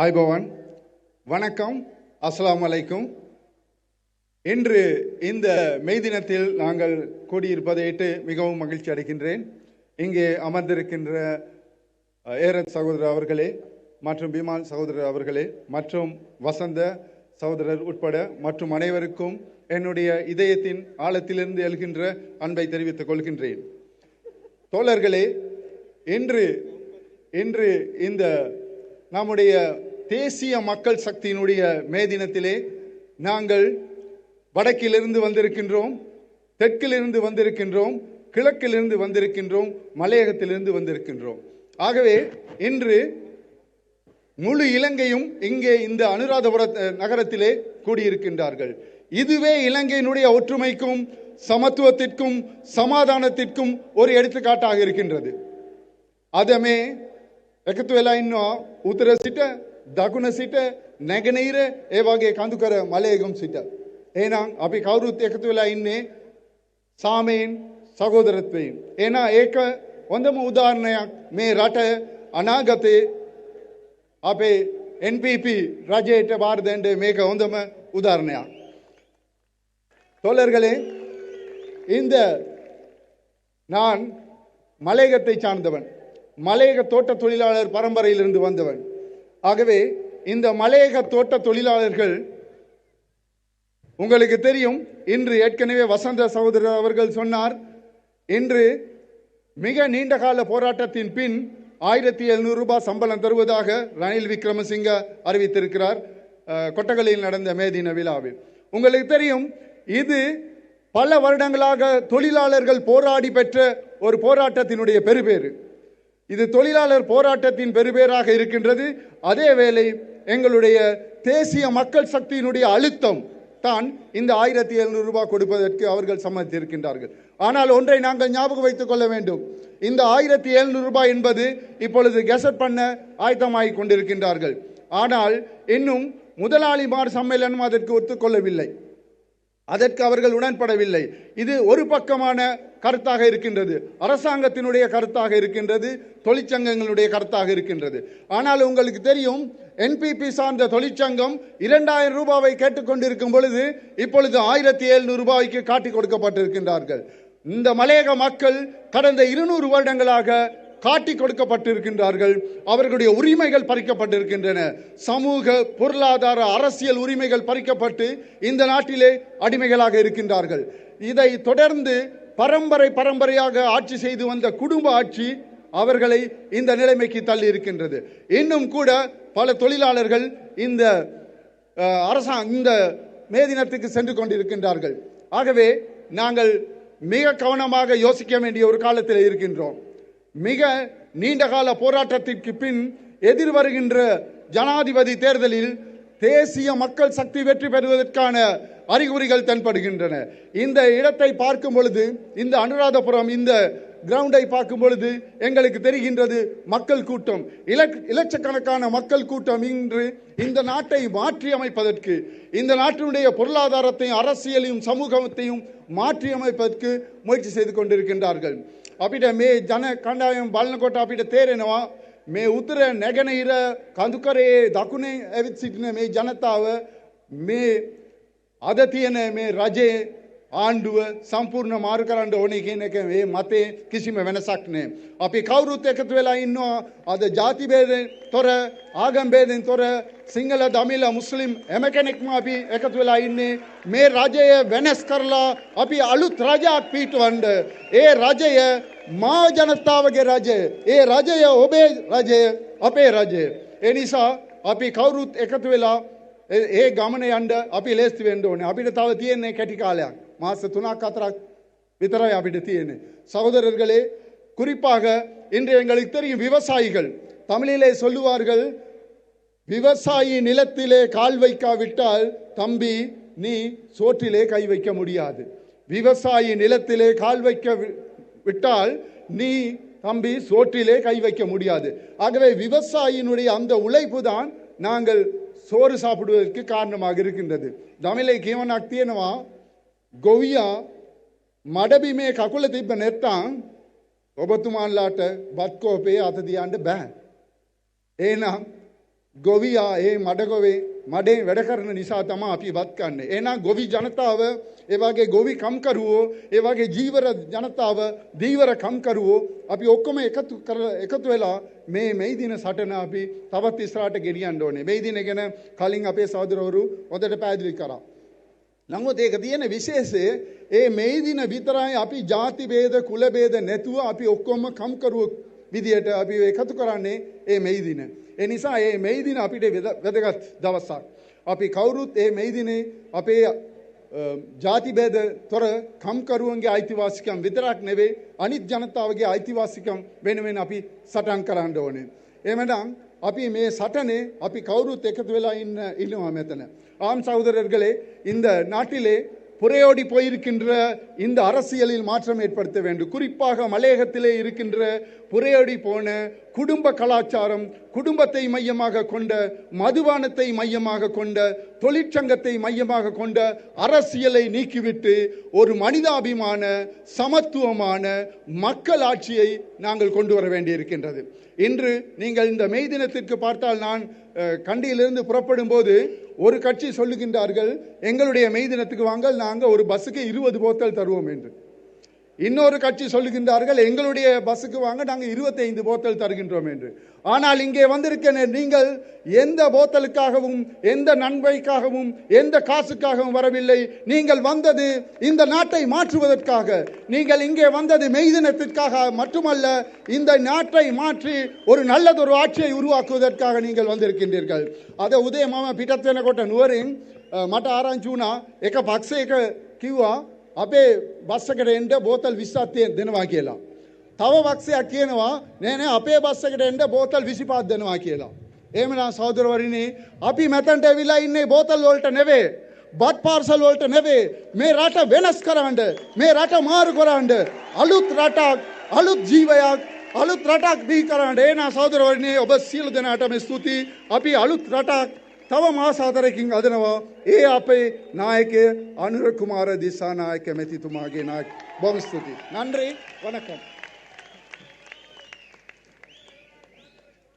ஆய்பவன் வணக்கம், அஸ்ஸலாமு அலைக்கும். இன்று இந்த மே தினத்தில் நாங்கள் கூடியிருப்பதையிட்டு மிகவும் மகிழ்ச்சி அடைகின்றேன். இங்கே அமர்ந்திருக்கின்ற ஏரன் சகோதரர் அவர்களே மற்றும் பிமால் சகோதரர் அவர்களே மற்றும் வசந்த சகோதரர் உட்பட மற்றும் அனைவருக்கும் என்னுடைய இதயத்தின் ஆழத்திலிருந்து எழுகின்ற அன்பை தெரிவித்துக் கொள்கின்றேன். தோழர்களே, இன்று இந்த நம்முடைய தேசிய மக்கள் சக்தியினுடைய மே தினத்திலே நாங்கள் வடக்கிலிருந்து வந்திருக்கின்றோம், தெற்கிலிருந்து வந்திருக்கின்றோம், கிழக்கிலிருந்து வந்திருக்கின்றோம், மலையகத்திலிருந்து வந்திருக்கின்றோம். ஆகவே இன்று முழு இலங்கையும் இங்கே இந்த அனுராதபுர நகரத்திலே கூடியிருக்கின்றார்கள். இதுவே இலங்கையினுடைய ஒற்றுமைக்கும் சமத்துவத்திற்கும் சமாதானத்திற்கும் ஒரு எடுத்துக்காட்டாக இருக்கின்றது. அதமே එකතු වෙලා ඉන්නවා උතර සිට දකුණ සිට නැගෙනහිර ඒ වගේ කඳුකර මලයගම් සිට. එහෙනම් අපි කවුරුත් එකතු වෙලා ඉන්නේ සාමයෙන් සහෝදරත්වයෙන්. එහෙනම් ඒක හොඳම උදාහරණයක්. මේ රට අනාගතේ අපේ NPP රජයට බාර දෙන්න මේක හොඳම උදාහරණයක්. தோழர்களே, இந்த நான் மலையகத்தை சார்ந்தவன், மலையக தோட்ட தொழிலாளர் பரம்பரையிலிருந்து வந்தவன். ஆகவே இந்த மலையக தோட்ட தொழிலாளர்கள் உங்களுக்கு தெரியும், இன்று ஏற்கனவே வசந்த சகோதரர் அவர்கள் சொன்னார், இன்று மிக நீண்ட கால போராட்டத்தின் பின் 1700 ரூபாய் சம்பளம் தருவதாக ரணில் விக்ரமசிங்க அறிவித்திருக்கிறார் கொட்டகலில் நடந்த மே தின விழாவில். உங்களுக்கு தெரியும், இது பல வருடங்களாக தொழிலாளர்கள் போராடி பெற்ற ஒரு போராட்டத்தினுடைய பெருபேறு. இது தொழிலாளர் போராட்டத்தின் பெருபேராக இருக்கின்றது. அதே வேளை எங்களுடைய தேசிய மக்கள் சக்தியினுடைய அழுத்தம் தான் இந்த 1700 ரூபாய் கொடுப்பதற்கு அவர்கள் சம்மதித்திருக்கின்றார்கள். ஆனால் ஒன்றை நாங்கள் ஞாபகம் வைத்துக் கொள்ள வேண்டும், இந்த 1700 ரூபாய் என்பது இப்பொழுது கெசட் பண்ண ஆயத்தமாகிக் கொண்டிருக்கின்றார்கள். ஆனால் இன்னும் முதலாளிமார் சம்மேளனம் அதற்கு ஒத்துக்கொள்ளவில்லை, அதற்கு அவர்கள் உடன்படவில்லை. இது ஒரு பக்கமான கருத்தாக இருக்கின்றது, அரசாங்கத்தினுடைய கருத்தாக இருக்கின்றது, தொழிற்சங்கங்களுடைய கருத்தாக இருக்கின்றது. ஆனால் உங்களுக்கு தெரியும், NPP சார்ந்த தொழிற்சங்கம் 2000 ரூபாவை கேட்டுக்கொண்டிருக்கும் பொழுது இப்பொழுது 1700 ரூபாய்க்கு காட்டி கொடுக்கப்பட்டிருக்கின்றார்கள். இந்த மலையக மக்கள் கடந்த 200 வருடங்களாக காட்டி கொடுக்கப்பட்டிருக்கின்றார்கள். அவர்களுடைய உரிமைகள் பறிக்கப்பட்டிருக்கின்றன. சமூக, பொருளாதார, அரசியல் உரிமைகள் பறிக்கப்பட்டு இந்த நாட்டிலே அடிமைகளாக இருக்கின்றார்கள். இதை தொடர்ந்து பரம்பரையாக ஆட்சி செய்து வந்த குடும்ப ஆட்சி அவர்களை இந்த நிலைமைக்கு தள்ளி இருக்கின்றது. இன்னும் கூட பல தொழிலாளர்கள் இந்த இந்த மே தினத்துக்கு சென்று கொண்டிருக்கின்றார்கள். ஆகவே நாங்கள் மிக கவனமாக யோசிக்க வேண்டிய ஒரு காலத்தில் இருக்கின்றோம். மிக நீண்ட கால போராட்டத்திற்கு பின் எதிர்வருகின்ற ஜனாதிபதி தேர்தலில் தேசிய மக்கள் சக்தி வெற்றி பெறுவதற்கான அறிகுறிகள் தென்படுகின்றன. இந்த இடத்தை பார்க்கும் பொழுது, இந்த அனுராதபுரம் இந்த கிரவுண்டை பார்க்கும் பொழுது எங்களுக்கு தெரிகின்றது, மக்கள் கூட்டம், இலட்சக்கணக்கான மக்கள் கூட்டம் இன்று இந்த நாட்டை மாற்றி அமைப்பதற்கு, இந்த நாட்டினுடைய பொருளாதாரத்தையும் அரசியலையும் சமூகத்தையும் மாற்றி அமைப்பதற்கு முயற்சி செய்து கொண்டிருக்கின்றார்கள். අපිට මේ ජන කණ්ඩායම බලනකොට අපිට තේරෙනවා, මේ උතුර නැගෙනහිර කඳුකරේ දකුණේ ඇවිත් සිටින මේ ජනතාව මේ අද තියෙන මේ රජයේ ආණ්ඩුව සම්පූර්ණ මාරු කරන්න ඕනේ කියන එක මේ මතේ කිසිම වෙනසක් නැහැ. අපි කවුරුත් එකතු වෙලා ඉන්නවා. අද ಜಾති ભેදෙන් තොර, ආගම් ભેදෙන් තොර, සිංහල, දමිළ, මුස්ලිම් හැම කෙනෙක්ම අපි එකතු වෙලා ඉන්නේ මේ රජය වෙනස් කරලා අපි අලුත් රජයක් පිටවන්න. ඒ රජය මා ජනතාවගේ රජය, ඒ රජය ඔබේ රජය, අපේ රජය. ඒ නිසා අපි කවුරුත් එකතු වෙලා ඒ ගමන යන්න අපි ලෑස්ති වෙන්න ඕනේ. අපිට තව තියෙන්නේ කැටි කාලයක්, மாச 3-4 வித்தராய் අපිට තියෙන්නේ. சகோதரர்களே, குறிப்பாக இன்று எங்களுக்கு தெரியும், விவசாயிகள், தமிழிலே சொல்லுவார்கள், விவசாயி நிலத்திலே கால் வைக்காவிட்டால் தம்பி நீ சோற்றிலே கை வைக்க முடியாது. விவசாயி நிலத்திலே கால் வைக்க விட்டால் நீ தம்பி சோற்றிலே கை வைக்க முடியாது. ஆகவே விவசாயினுடைய அந்த உழைப்பு தான் நாங்கள் சோறு சாப்பிடுவதற்கு காரணமாக இருக்கின்றது. தமிழை කියවනක් තියෙනවා, ගොවියා මඩබිමේ කකුල තිබ්බ නැත්නම් ඔබතුමාලාට බත් කෝපේ අත තියන්න බෑ. එහෙනම් ගොවියා ඒ මඩගොවේ මඩෙන් වැඩ කරන නිසා තමයි අපි වත් කන්නේ. එහෙනම් ගොවි ජනතාව, ඒ වගේ ගොවි කම්කරුවෝ, ඒ වගේ ජීවර ජනතාව, දීවර කම්කරුවෝ අපි ඔක්කොම එකතු වෙලා මේ මේ දින සටන අපි තවත් ඉස්සරහට ගෙනියන්න ඕනේ. මේ දින ගැන කලින් අපේ සහෝදරවරු හොඳට පැහැදිලි කරා. නමුත් ඒක තියෙන විශේෂය ඒ මේ දින විතරයි අපි ಜಾති ભેද කුල ભેද නැතුව අපි ඔක්කොම කම්කරුවෝ විදියට අපි එකතු කරන්නේ ඒ මේ දින. ඒ නිසා මේ මේ දින අපිට වැදගත් දවසක්. අපි කවුරුත් මේ මේ දිනේ අපේ ಜಾති ભેද තොර කම්කරුවන්ගේ අයිතිවාසිකම් විතරක් නෙවෙයි අනිත් ජනතාවගේ අයිතිවාසිකම් වෙනුවෙන් අපි සටන් කරන්න ඕනේ. එහෙමනම් අපි මේ සටනේ අපි කවුරුත් එකතු වෙලා ඉන්නවා මෙතන. ஆம் சகோதரர்களே, இந்த நாட்டிலே புரையோடி போயிருக்கின்ற இந்த அரசியலில் மாற்றம் ஏற்படுத்த வேண்டும். குறிப்பாக மலையகத்திலே இருக்கின்ற புரையோடி போன குடும்ப கலாச்சாரம், குடும்பத்தை மையமாக கொண்ட, மதுபானத்தை மையமாக கொண்ட, தொழிற்சங்கத்தை மையமாக கொண்ட அரசியலை நீக்கிவிட்டு ஒரு மனிதாபிமான சமத்துவமான மக்கள் ஆட்சியை நாங்கள் கொண்டு வர வேண்டியிருக்கின்றது. இன்று நீங்கள் இந்த மெய் தினத்திற்கு பார்த்தால், நான் கண்டியிலிருந்து புறப்படும் போது ஒரு கட்சி சொல்லுகின்றார்கள், எங்களுடைய மெய் தினத்துக்கு வாங்க நாங்கள் ஒரு பஸ்ஸுக்கு 20 போத்தல் தருவோம் என்று. இன்னொரு கட்சி சொல்லுகின்றார்கள், எங்களுடைய பஸ்ஸுக்கு வாங்க நாங்கள் 25 போத்தல் தருகின்றோம் என்று. ஆனால் இங்கே வந்திருக்க நீங்கள் எந்த போத்தலுக்காகவும் எந்த நன்மைக்காகவும் எந்த காசுக்காகவும் வரவில்லை. நீங்கள் வந்தது இந்த நாட்டை மாற்றுவதற்காக. நீங்கள் இங்கே வந்தது மெய் தினத்திற்காக மட்டுமல்ல, இந்த நாட்டை மாற்றி ஒரு நல்லதொரு ஆட்சியை உருவாக்குவதற்காக நீங்கள் வந்திருக்கின்றீர்கள். அதை உதயமாம පිටත්වෙනකොට නුවරින් මට ආරංචි වුණා, එක පක්ෂයක කිව්වා අපේ බස් එකට එන්න බෝතල් 20ක් දෙනවා කියලා. තව පක්ෂයක් කියනවා නෑ නෑ අපේ බස් එකට එන්න බෝතල් 25ක් දෙනවා කියලා. එහෙමනම් සහෝදරවරුනි, අපි මෙතනට ඇවිල්ලා ඉන්නේ බෝතල් වලට නෙවෙයි, බත් පාර්සල් වලට නෙවෙයි. මේ රට වෙනස් කරන්න, මේ රට මාරු කරන්න, අලුත් රටක්, අලුත් ජීවයක්, අලුත් රටක් දී කරන්න. එහෙනම් සහෝදරවරුනි, ඔබ සියලු දෙනාටම ස්තුතියි. අපි අලුත් රටක් තව මාස 4කින් අදනවා. ඒ අපේ නායකය අනුර කුමාර දිසානායක මැතිතුමාගේ නායක. බොහොම ස්තුතියි. නன்றி, வணக்கம்.